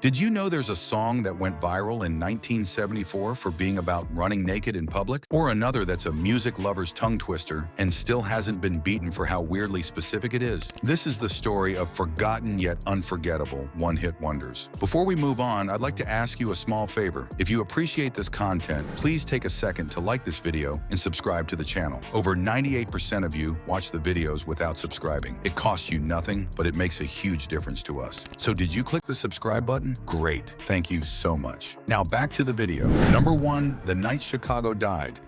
Did you know there's a song that went viral in 1974 for being about running naked in public? Or another that's a music lover's tongue twister and still hasn't been beaten for how weirdly specific it is? This is the story of forgotten yet unforgettable one-hit wonders. Before we move on, I'd like to ask you a small favor. If you appreciate this content, please take a second to like this video and subscribe to the channel. Over 98% of you watch the videos without subscribing. It costs you nothing, but it makes a huge difference to us. So did you click the subscribe button? Great. Thank you so much. Now back to the video. Number 1, the night Chicago died.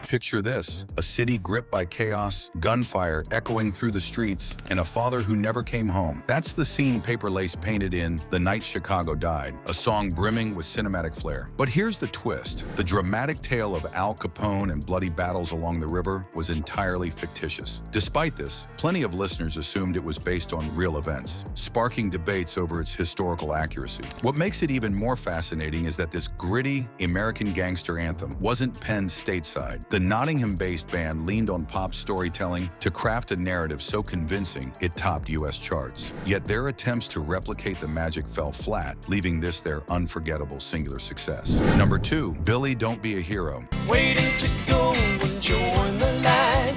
Picture this, a city gripped by chaos, gunfire echoing through the streets, and a father who never came home. That's the scene Paper Lace painted in The Night Chicago Died, a song brimming with cinematic flair. But here's the twist. The dramatic tale of Al Capone and bloody battles along the river was entirely fictitious. Despite this, plenty of listeners assumed it was based on real events, sparking debates over its historical accuracy. What makes it even more fascinating is that this gritty American gangster anthem wasn't penned stateside. The Nottingham-based band leaned on pop storytelling to craft a narrative so convincing it topped US charts. Yet their attempts to replicate the magic fell flat, leaving this their unforgettable singular success. Number 2, Billy Don't Be a Hero. Waiting to go and join the line.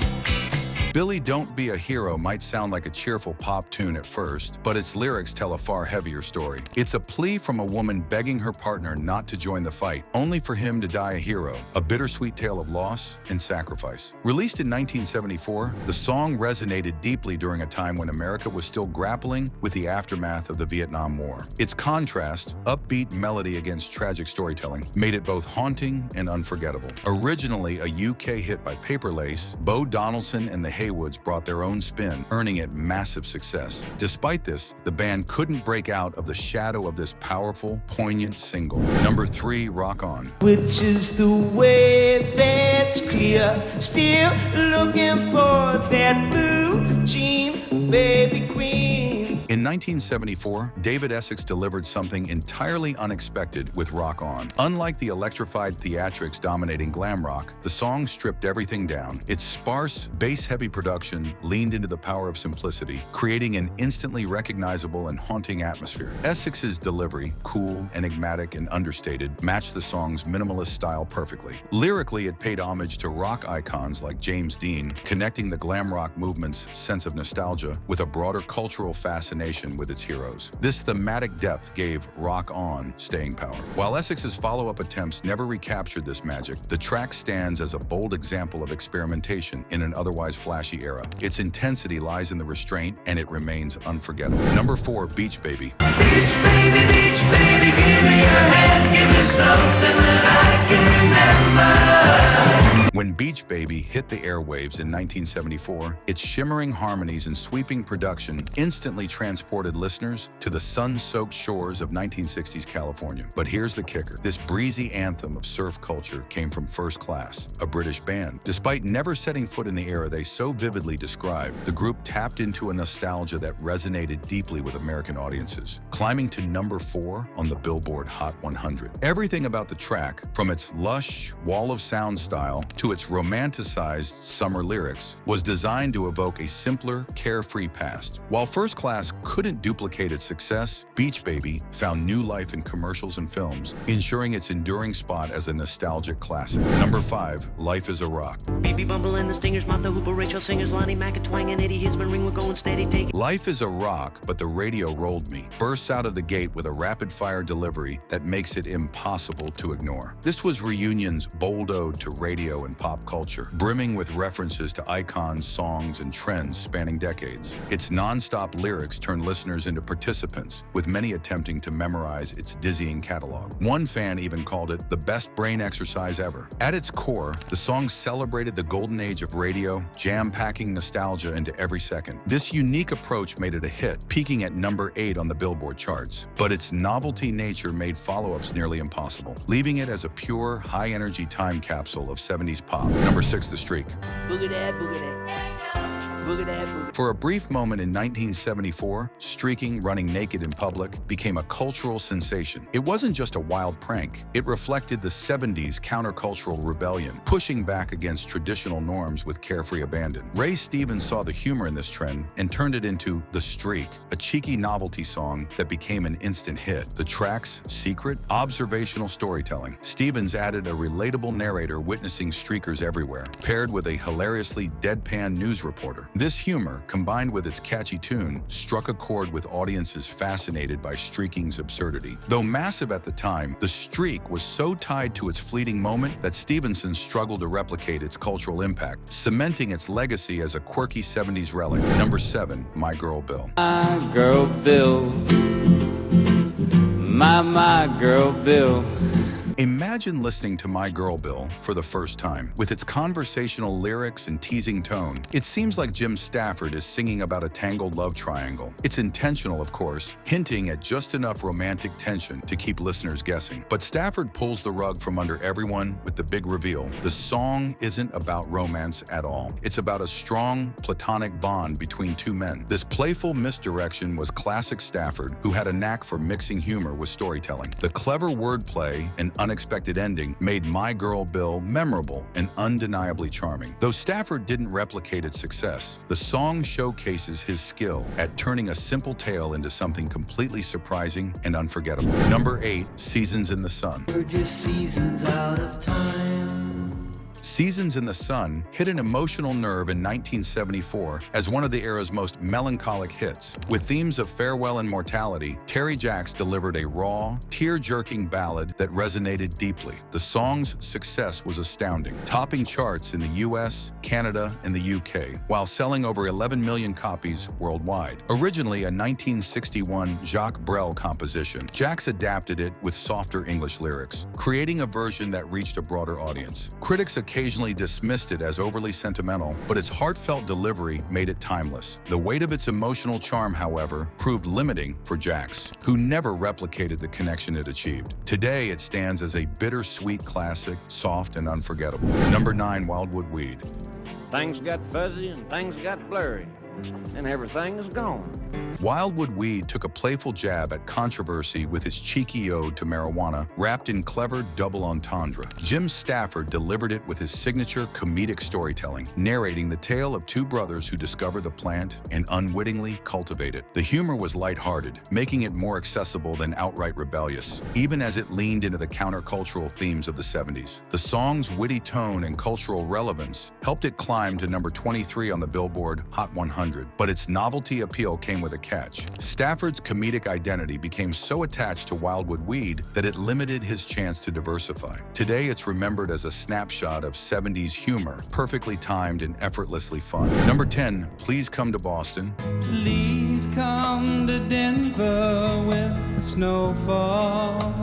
Billy Don't Be a Hero might sound like a cheerful pop tune at first, but its lyrics tell a far heavier story. It's a plea from a woman begging her partner not to join the fight, only for him to die a hero, a bittersweet tale of loss and sacrifice. Released in 1974, the song resonated deeply during a time when America was still grappling with the aftermath of the Vietnam War. Its contrast, upbeat melody against tragic storytelling, made it both haunting and unforgettable. Originally a UK hit by Paper Lace, Bo Donaldson and the Haywoods brought their own spin, earning it massive success. Despite this, the band couldn't break out of the shadow of this powerful, poignant single. Number 3, Rock On. Which is the way that's clear. Still looking for that blue jean baby queen. In 1974, David Essex delivered something entirely unexpected with Rock On. Unlike the electrified theatrics dominating glam rock, the song stripped everything down. Its sparse, bass-heavy production leaned into the power of simplicity, creating an instantly recognizable and haunting atmosphere. Essex's delivery, cool, enigmatic, and understated, matched the song's minimalist style perfectly. Lyrically, it paid homage to rock icons like James Dean, connecting the glam rock movement's sense of nostalgia with a broader cultural fascination with its heroes. This thematic depth gave Rock On staying power. While Essex's follow-up attempts never recaptured this magic, the track stands as a bold example of experimentation in an otherwise flashy era. Its intensity lies in the restraint, and it remains unforgettable. Number 4, Beach Baby. Beach baby, give me your hand, give me something that I can remember. When Beach Baby hit the airwaves in 1974, its shimmering harmonies and sweeping production instantly transported listeners to the sun-soaked shores of 1960s California. But here's the kicker. This breezy anthem of surf culture came from First Class, a British band. Despite never setting foot in the era they so vividly described, the group tapped into a nostalgia that resonated deeply with American audiences, climbing to number 4 on the Billboard Hot 100. Everything about the track, from its lush, wall of sound style to its romanticized summer lyrics, was designed to evoke a simpler, carefree past. While First Class couldn't duplicate its success, Beach Baby found new life in commercials and films, ensuring its enduring spot as a nostalgic classic. Number 5, Life is a Rock. Baby Bumble and the Stingers, Martha Hooper, Rachel Singers, Lonnie Mack and Twang and Eddie Hisman, Ring, we're going steady, take. Life is a Rock, but the radio rolled me, bursts out of the gate with a rapid-fire delivery that makes it impossible to ignore. This was Reunion's bold ode to radio and pop culture, brimming with references to icons, songs, and trends spanning decades. Its non-stop lyrics turned listeners into participants, with many attempting to memorize its dizzying catalog. One fan even called it the best brain exercise ever. At its core, the song celebrated the golden age of radio, jam-packing nostalgia into every second. This unique approach made it a hit, peaking at number 8 on the Billboard charts. But its novelty nature made follow-ups nearly impossible, leaving it as a pure, high-energy time capsule of 70s pop. Number 6, The Streak. Boogie that, boogie that. boogie that boogie. For a brief moment in 1974, streaking, running naked in public, became a cultural sensation. It wasn't just a wild prank. It reflected the 70s countercultural rebellion, pushing back against traditional norms with carefree abandon. Ray Stevens saw the humor in this trend and turned it into The Streak, a cheeky novelty song that became an instant hit. The track's secret? Observational storytelling. Stevens added a relatable narrator witnessing streakers everywhere, paired with a hilariously deadpan news reporter. This humor, combined with its catchy tune, struck a chord with audiences fascinated by streaking's absurdity. Though massive at the time, The Streak was so tied to its fleeting moment that Stevenson struggled to replicate its cultural impact, cementing its legacy as a quirky 70s relic. Number 7, My Girl Bill. My girl Bill, my girl Bill. Imagine listening to My Girl Bill for the first time. With its conversational lyrics and teasing tone, it seems like Jim Stafford is singing about a tangled love triangle. It's intentional, of course, hinting at just enough romantic tension to keep listeners guessing. But Stafford pulls the rug from under everyone with the big reveal. The song isn't about romance at all. It's about a strong, platonic bond between two men. This playful misdirection was classic Stafford, who had a knack for mixing humor with storytelling. The clever wordplay and unexpected ending made My Girl Bill memorable and undeniably charming. Though Stafford didn't replicate its success, the song showcases his skill at turning a simple tale into something completely surprising and unforgettable. Number 8, Seasons in the Sun. We're just seasons out of time. Seasons in the Sun hit an emotional nerve in 1974 as one of the era's most melancholic hits. With themes of farewell and mortality, Terry Jacks delivered a raw, tear-jerking ballad that resonated deeply. The song's success was astounding, topping charts in the US, Canada, and the UK, while selling over 11 million copies worldwide. Originally a 1961 Jacques Brel composition, Jacks adapted it with softer English lyrics, creating a version that reached a broader audience. Critics occasionally dismissed it as overly sentimental, but its heartfelt delivery made it timeless. The weight of its emotional charm, however, proved limiting for Jacks, who never replicated the connection it achieved. Today, it stands as a bittersweet classic, soft and unforgettable. Number 9, Wildwood Weed. Things got fuzzy and things got blurry, and everything is gone. Wildwood Weed took a playful jab at controversy with its cheeky ode to marijuana, wrapped in clever double entendre. Jim Stafford delivered it with his signature comedic storytelling, narrating the tale of two brothers who discover the plant and unwittingly cultivate it. The humor was lighthearted, making it more accessible than outright rebellious, even as it leaned into the countercultural themes of the 70s. The song's witty tone and cultural relevance helped it climb to number 23 on the Billboard Hot 100, but its novelty appeal came with a catch. Stafford's comedic identity became so attached to Wildwood Weed that it limited his chance to diversify. Today, it's remembered as a snapshot of 70s humor, perfectly timed and effortlessly fun. Number 10, Please Come to Boston. Please come to Denver with snowfall.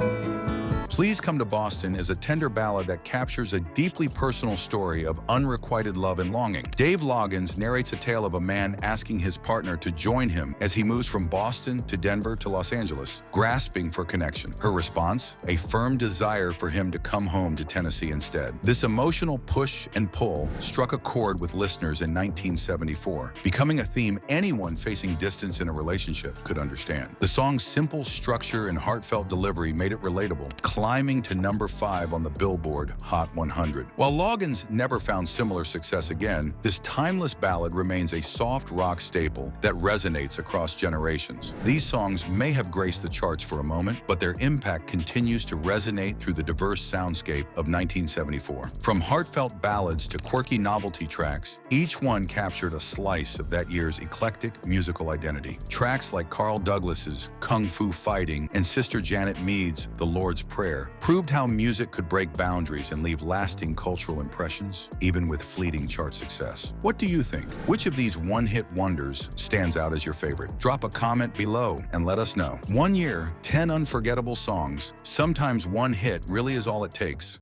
Please Come to Boston is a tender ballad that captures a deeply personal story of unrequited love and longing. Dave Loggins narrates a tale of a man asking his partner to join him as he moves from Boston to Denver to Los Angeles, grasping for connection. Her response? A firm desire for him to come home to Tennessee instead. This emotional push and pull struck a chord with listeners in 1974, becoming a theme anyone facing distance in a relationship could understand. The song's simple structure and heartfelt delivery made it relatable, climbing to number 5 on the Billboard Hot 100. While Loggins never found similar success again, this timeless ballad remains a soft rock staple that resonates across generations. These songs may have graced the charts for a moment, but their impact continues to resonate through the diverse soundscape of 1974. From heartfelt ballads to quirky novelty tracks, each one captured a slice of that year's eclectic musical identity. Tracks like Carl Douglas's Kung Fu Fighting and Sister Janet Mead's The Lord's Prayer proved how music could break boundaries and leave lasting cultural impressions, even with fleeting chart success. What do you think? Which of these one-hit wonders stands out as your favorite? Drop a comment below and let us know. 1 year, 10 unforgettable songs. Sometimes one hit really is all it takes.